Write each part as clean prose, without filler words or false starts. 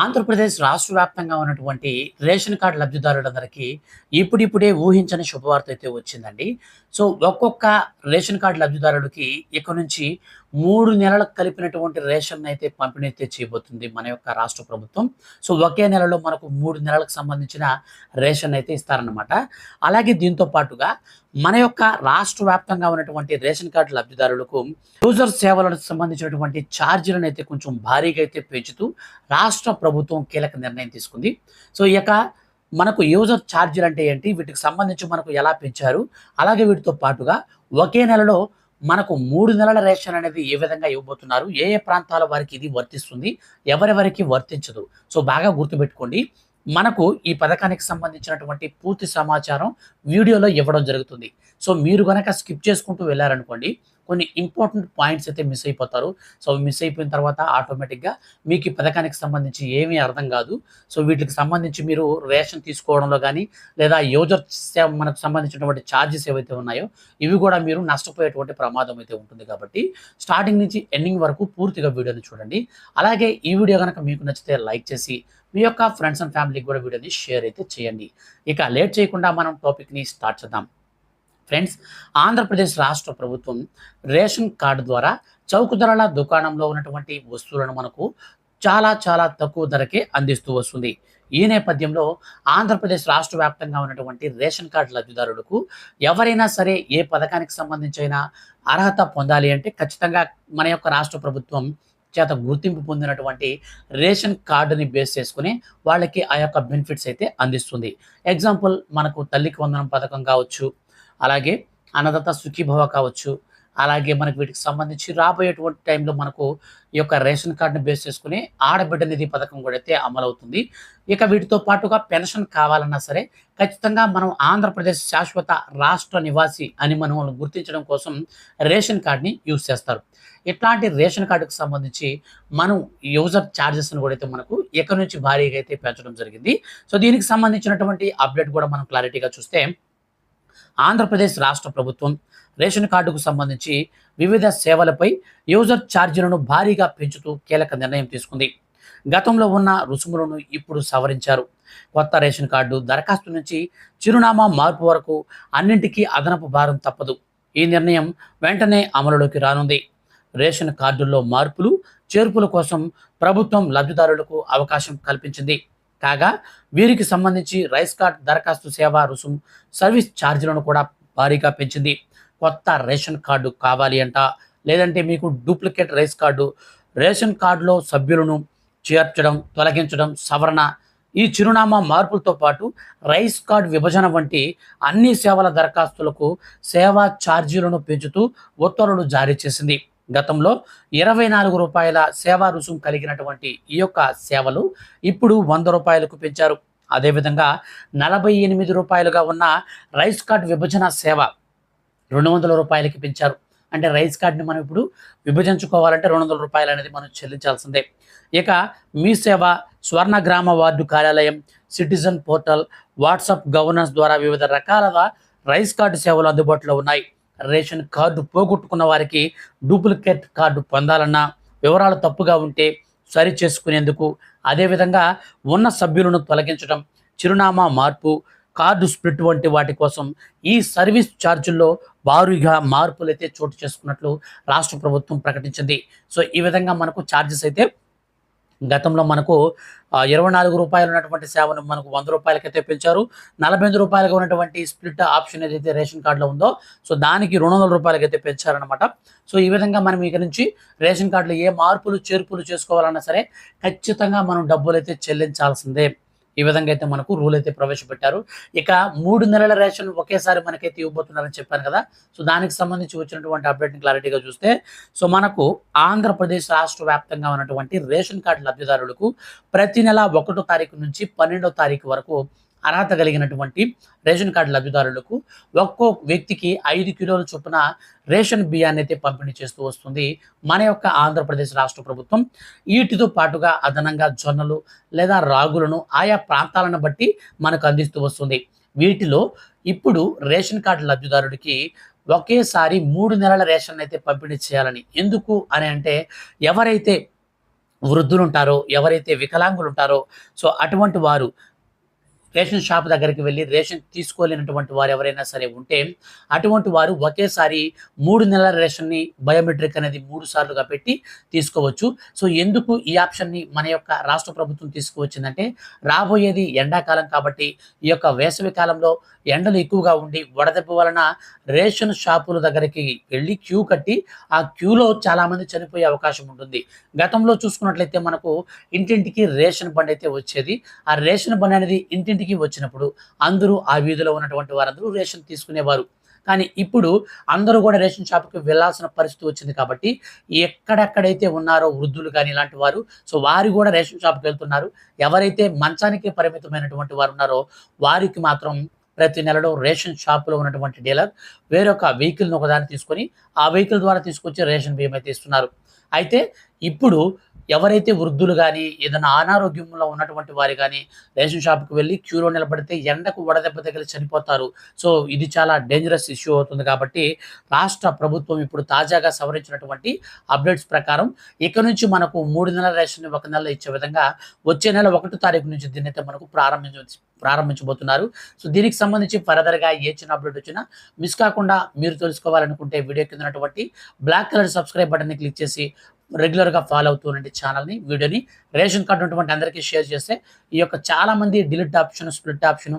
ఆంధ్రప్రదేశ్ రాష్ట్ర వ్యాప్తంగా ఉన్నటువంటి రేషన్ కార్డు లబ్ధిదారులందరికీ ఇప్పుడిప్పుడే ఊహించని శుభవార్త అయితే వచ్చిందండి. సో, ఒక్కొక్క రేషన్ కార్డు లబ్ధిదారుడికి ఇక నుంచి 3 నెలలకు కలిపినటువంటి రేషన్ అయితే పంపిణీ అయితే చేయబోతుంది మన యొక్క రాష్ట్ర ప్రభుత్వం. సో, ఒకే నెలలో మనకు 3 నెలలకు సంబంధించిన రేషన్ అయితే ఇస్తారన్నమాట. అలాగే దీంతో పాటుగా మన యొక్క రాష్ట్ర వ్యాప్తంగా ఉన్నటువంటి రేషన్ కార్డు లబ్ధిదారులకు యూజర్ సేవలకు సంబంధించినటువంటి ఛార్జీలను అయితే కొంచెం భారీగా అయితే పెంచుతూ రాష్ట్ర ప్రభుత్వం కీలక నిర్ణయం తీసుకుంది. సో, ఇక మనకు యూజర్ ఛార్జీలు అంటే ఏంటి? వీటికి సంబంధించి మనకు ఎలా పెంచారు? అలాగే వీటితో పాటుగా ఒకే నెలలో మనకు 3 నెలల రేషన్ అనేది ఏ విధంగా ఇవ్వబోతున్నారు? ఏ ఏ ప్రాంతాల వారికి ఇది వర్తిస్తుంది? ఎవరెవరికి వర్తించదు? సో, బాగా గుర్తుపెట్టుకోండి. మనకు ఈ పథకానికి సంబంధించినటువంటి పూర్తి సమాచారం వీడియోలో ఇవ్వడం జరుగుతుంది. సో, మీరు గనక స్కిప్ చేసుకుంటూ వెళ్లారనుకోండి, కొన్ని ఇంపార్టెంట్ పాయింట్స్ అయితే మిస్ అయిపోతారు. సో, మిస్ అయిపోయిన తర్వాత ఆటోమేటిక్‌గా మీకు ఈ పథకానికి సంబంధించి ఏమీ అర్థం కాదు. సో, వీటికి సంబంధించి మీరు రేషన్ తీసుకోవడంలో గానీ, లేదా యూజర్ మనకు సంబంధించినటువంటి ఛార్జెస్ ఏవైతే ఉన్నాయో, ఇవి కూడా మీరు నష్టపోయేటువంటి ప్రమాదం అయితే ఉంటుంది కాబట్టి, స్టార్టింగ్ నుంచి ఎండింగ్ వరకు పూర్తిగా వీడియోని చూడండి. అలాగే ఈ వీడియో గనక మీకు నచ్చితే లైక్ చేసి, మీ యొక్క ఫ్రెండ్స్ అండ్ ఫ్యామిలీకి కూడా వీడియోని షేర్ అయితే చేయండి. ఇక లేట్ చేయకుండా మనం టాపిక్‌ని స్టార్ట్ చేద్దాం. ఫ్రెండ్స్, ఆంధ్రప్రదేశ్ రాష్ట్ర ప్రభుత్వం రేషన్ కార్డు ద్వారా చౌక ధరల దుకాణంలో ఉన్నటువంటి వస్తువులను మనకు చాలా చాలా తక్కువ ధరకే అందిస్తూ వస్తుంది. ఈ నేపథ్యంలో ఆంధ్రప్రదేశ్ రాష్ట్ర వ్యాప్తంగా ఉన్నటువంటి రేషన్ కార్డు లబ్ధిదారులకు ఎవరైనా సరే ఏ పథకానికి సంబంధించైనా అర్హత పొందాలి అంటే ఖచ్చితంగా మన యొక్క రాష్ట్ర ప్రభుత్వం చేత గుర్తింపు పొందినటువంటి రేషన్ కార్డుని బేస్ చేసుకుని వాళ్ళకి ఆ యొక్క బెనిఫిట్స్ అయితే అందిస్తుంది. ఎగ్జాంపుల్ మనకు తల్లికి వందనం పథకం కావచ్చు, అలాగే అన్నదాత సుఖీభవ కావచ్చు, అలాగే మనకు వీటికి సంబంధించి రాబోయేటువంటి టైంలో మనకు ఈ యొక్క రేషన్ కార్డుని బేస్ చేసుకుని ఆడబిడ్డ నిధి పథకం కూడా అయితే అమలవుతుంది. ఇక వీటితో పాటుగా పెన్షన్ కావాలన్నా సరే ఖచ్చితంగా మనం ఆంధ్రప్రదేశ్ శాశ్వత రాష్ట్ర నివాసి అని మనం గుర్తించడం కోసం రేషన్ కార్డ్ని యూజ్ చేస్తారు. ఇట్లాంటి రేషన్ కార్డుకు సంబంధించి మనం యూజర్ ఛార్జెస్ను కూడా అయితే మనకు ఎక్కడి నుంచి భారీగా అయితే పెంచడం జరిగింది. సో, దీనికి సంబంధించినటువంటి అప్డేట్ కూడా మనం క్లారిటీగా చూస్తే, ఆంధ్రప్రదేశ్ రాష్ట్ర ప్రభుత్వం రేషన్ కార్డుకు సంబంధించి వివిధ సేవలపై యూజర్ ఛార్జీలను భారీగా పెంచుతూ కీలక నిర్ణయం తీసుకుంది. గతంలో ఉన్న రుసుములను ఇప్పుడు సవరించారు. కొత్త రేషన్ కార్డు దరఖాస్తు నుంచి చిరునామా మార్పు వరకు అన్నింటికీ అదనపు భారం తప్పదు. ఈ నిర్ణయం వెంటనే అమలులోకి రానుంది. రేషన్ కార్డుల్లో మార్పులు చేర్పుల కోసం ప్రభుత్వం లబ్ధిదారులకు అవకాశం కల్పించింది. కాగా వీరికి సంబంధించి రైస్ కార్డ్ దరఖాస్తు సేవా రుసుం సర్వీస్ ఛార్జీలను కూడా భారీగా పెంచింది. కొత్త రేషన్ కార్డు కావాలి అంట, లేదంటే మీకు డూప్లికేట్ రేషన్ కార్డులో సభ్యులను చేర్చడం, తొలగించడం, సవరణ, ఈ చిరునామా మార్పులతో పాటు రైస్ కార్డ్ విభజన వంటి అన్ని సేవల దరఖాస్తులకు సేవా ఛార్జీలను పెంచుతూ ఉత్తర్వులు జారీ చేసింది. గతంలో రూ. 24 సేవా రుసుం కలిగినటువంటి ఈ యొక్క సేవలు ఇప్పుడు రూ. 100కు పెంచారు. అదేవిధంగా రూ. 48గా ఉన్న రైస్ కార్డ్ విభజన సేవ రూ. 200కి పెంచారు. అంటే రైస్ కార్డ్ని మనం ఇప్పుడు విభజించుకోవాలంటే రూ. 200 అనేది మనం చెల్లించాల్సిందే. ఇక మీ సేవ, స్వర్ణ గ్రామ వార్డు కార్యాలయం, సిటిజన్ పోర్టల్, వాట్సాప్ గవర్నెన్స్ ద్వారా వివిధ రకాల రైస్ కార్డు సేవలు అందుబాటులో ఉన్నాయి. రేషన్ కార్డు పోగొట్టుకున్న వారికి డూప్లికేట్ కార్డు పొందాలన్నా, వివరాలు తప్పుగా ఉంటే సరి చేసుకునేందుకు, అదేవిధంగా ఉన్న సభ్యులను తొలగించడం, చిరునామా మార్పు, కార్డు స్ప్లిట్ వంటి వాటి కోసం ఈ సర్వీస్ ఛార్జీల్లో భారీగా మార్పులు అయితే చోటు చేసుకున్నట్లు రాష్ట్ర ప్రభుత్వం ప్రకటించింది. సో, ఈ విధంగా మనకు ఛార్జెస్ అయితే గతంలో మనకు రూ. 24 ఉన్నటువంటి సేవను మనకు రూ. 100కైతే పెంచారు. రూ. 48గా ఉన్నటువంటి స్ప్లిట్ ఆప్షన్ ఏదైతే రేషన్ కార్డులో ఉందో, సో దానికి రూ. 200కైతే పెంచారనమాట. సో, ఈ విధంగా మనం ఇక నుంచి రేషన్ కార్డులో ఏ మార్పులు చేర్పులు చేసుకోవాలన్నా సరే ఖచ్చితంగా మనం డబ్బులైతే చెల్లించాల్సిందే. ఈ విధంగా అయితే మనకు రూల్ అయితే ప్రవేశపెట్టారు. ఇక 3 నెలల రేషన్ ఒకేసారి మనకైతే ఇవ్వబోతున్నారని చెప్పాను కదా. సో, దానికి సంబంధించి వచ్చినటువంటి అప్డేట్ని క్లారిటీగా చూస్తే, సో మనకు ఆంధ్రప్రదేశ్ రాష్ట్ర వ్యాప్తంగా ఉన్నటువంటి రేషన్ కార్డు లబ్ధిదారులకు ప్రతి నెల 1వ తారీఖు నుంచి 12వ తారీఖు వరకు అర్హత కలిగినటువంటి రేషన్ కార్డు లబ్ధిదారులకు ఒక్కో వ్యక్తికి 5 కిలోల చొప్పున రేషన్ బియ్యాన్ని అయితే పంపిణీ చేస్తూ వస్తుంది మన యొక్క ఆంధ్రప్రదేశ్ రాష్ట్ర ప్రభుత్వం. వీటితో పాటుగా అదనంగా జొన్నలు లేదా రాగులను ఆయా ప్రాంతాలను బట్టి మనకు అందిస్తూ వస్తుంది. వీటిలో ఇప్పుడు రేషన్ కార్డు లబ్ధిదారుడికి ఒకేసారి 3 నెలల రేషన్ అయితే పంపిణీ చేయాలని. ఎందుకు అని అంటే, ఎవరైతే వృద్ధులుంటారో, ఎవరైతే వికలాంగులుంటారో, సో అటువంటి వారు రేషన్ షాప్ దగ్గరికి వెళ్లి రేషన్ తీసుకోలేనటువంటి వారు ఎవరైనా సరే ఉంటే, అటువంటి వారు ఒకేసారి 3 నెలల రేషన్‌ని బయోమెట్రిక్ అనేది 3 సార్లుగా పెట్టి తీసుకోవచ్చు. సో, ఎందుకు ఈ ఆప్షన్‌ని మన యొక్క రాష్ట్ర ప్రభుత్వం తీసుకువచ్చిందంటే, రాబోయేది ఎండాకాలం కాబట్టి, ఈ యొక్క వేసవి కాలంలో ఎండలు ఎక్కువగా ఉండి, వడదెబ్బ వలన రేషన్ షాపుల దగ్గరికి వెళ్లి క్యూ కట్టి, ఆ క్యూలో చాలామంది చనిపోయే అవకాశం ఉంటుంది. గతంలో చూసుకున్నట్లయితే మనకు ఇంటింటికి రేషన్ బండయితే వచ్చేది. ఆ రేషన్ బండి అనేది ఇంటింటికి వచ్చినప్పుడు అందరూ ఆ వీధిలో ఉన్నటువంటి వారందరూ రేషన్ తీసుకునేవారు. కానీ ఇప్పుడు అందరూ గూడా రేషన్ షాప్‌కి వెళ్ళాల్సిన పరిస్థితి వచ్చింది కాబట్టి, ఎక్కడెక్కడైతే ఉన్నారో వృద్ధులు గాని ఇలాంటి వారు, సో వారు గూడా రేషన్ షాప్‌కి వెళ్తున్నారు. ఎవరైతే మంచానికి పరిమితమైనటువంటి వారున్నారో వారికి మాత్రం ప్రతి నెలలో రేషన్ షాప్‌లో ఉన్నటువంటి డీలర్ వేరొక వెహికల్‌ని ఒకదాన్ని తీసుకొని, ఆ వెహికల్ ద్వారా తీసుకొచ్చి రేషన్ బియ్యం అయితే ఇస్తున్నారు. అయితే ఇప్పుడు ఎవరైతే వృద్ధులు గాని, ఏదైనా అనారోగ్యంలో ఉన్నటువంటి వారు గాని, రేషన్ షాప్‌కి వెళ్లి క్యూలో నిలబడితే ఎండకు వడదెబ్బ తగిలి చనిపోతారు. సో, ఇది చాలా డేంజరస్ ఇష్యూ అవుతుంది కాబట్టి, రాష్ట్ర ప్రభుత్వం ఇప్పుడు తాజాగా సవరించినటువంటి అప్‌డేట్స్ ప్రకారం ఇక నుంచి మనకు 3 నెలల రేషన్‌ని ఒక నెలలో ఇచ్చే విధంగా వచ్చే నెల 1 తారీఖు నుంచి దీన్నైతే మనకు ప్రారంభించబోతున్నారు. సో, దీనికి సంబంధించి ఫర్దర్‌గా ఏ చిన్న అప్‌డేట్ వచ్చినా మిస్ కాకుండా మీరు తెలుసుకోవాలనుకుంటే వీడియో కింద ఉన్నటువంటి బ్లాక్ కలర్ సబ్స్క్రైబ్ బటన్‌ని క్లిక్ చేసి రెగ్యులర్‌గా ఫాలో అవుతూ ఉండండి ఛానల్‌ని, వీడియోని. రేషన్ కార్డ్ ఉన్నటువంటి అందరికీ షేర్ చేస్తే ఈ యొక్క చాలామంది డిలీట్ ఆప్షన్, స్ప్లిట్ ఆప్షన్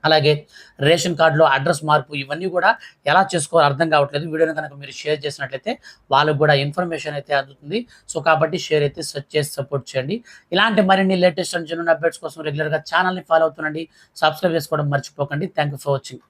అలాగే రేషన్ కార్డ్‌లో అడ్రెస్ మార్పు ఇవన్నీ గూడా ఎలా చేసుకోవాలో అర్థం కావట్లేదు. వీడియోని గనక మీరు షేర్ చేసినట్లయితే వాళ్ళకి గూడా ఇన్ఫర్మేషన్ అయితే అందుతుంది. సో, కాబట్టి షేర్ అయితే చేసి సపోర్ట్ చేయండి. ఇలాంటి మరిన్ని లేటెస్ట్ అండ్ జెన్యూన్ అప్‌డేట్స్ కోసం రెగ్యులర్‌గా ఛానల్‌ని ఫాలో అవుతుండండి. సబ్స్క్రైబ్ చేసుకోవడం మర్చిపోకండి. Thank you for watching.